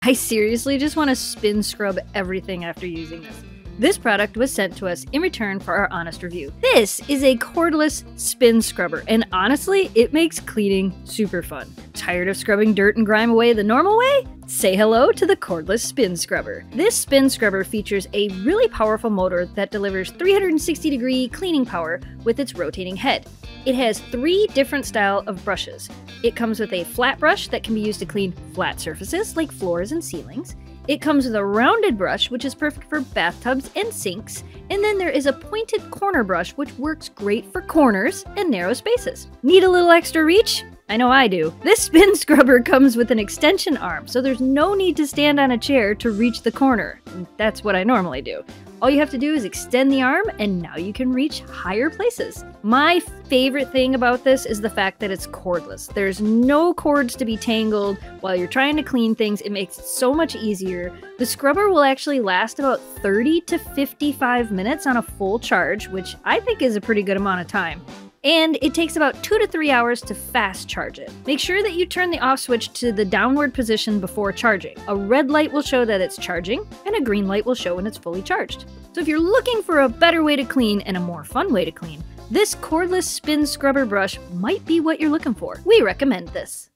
I seriously just want to spin scrub everything after using this. This product was sent to us in return for our honest review. This is a cordless spin scrubber, and honestly, it makes cleaning super fun. Tired of scrubbing dirt and grime away the normal way? Say hello to the cordless spin scrubber. This spin scrubber features a really powerful motor that delivers 360-degree cleaning power with its rotating head. It has 3 different styles of brushes. It comes with a flat brush that can be used to clean flat surfaces like floors and ceilings. It comes with a rounded brush, which is perfect for bathtubs and sinks, and then there is a pointed corner brush, which works great for corners and narrow spaces. Need a little extra reach? I know I do. This spin scrubber comes with an extension arm, so there's no need to stand on a chair to reach the corner. That's what I normally do. All you have to do is extend the arm, and now you can reach higher places. My favorite thing about this is the fact that it's cordless. There's no cords to be tangled while you're trying to clean things. It makes it so much easier. The scrubber will actually last about 30 to 55 minutes on a full charge, which I think is a pretty good amount of time. And it takes about 2 to 3 hours to fast charge it. Make sure that you turn the off switch to the downward position before charging. A red light will show that it's charging, and a green light will show when it's fully charged. So if you're looking for a better way to clean and a more fun way to clean, this cordless spin scrubber brush might be what you're looking for. We recommend this.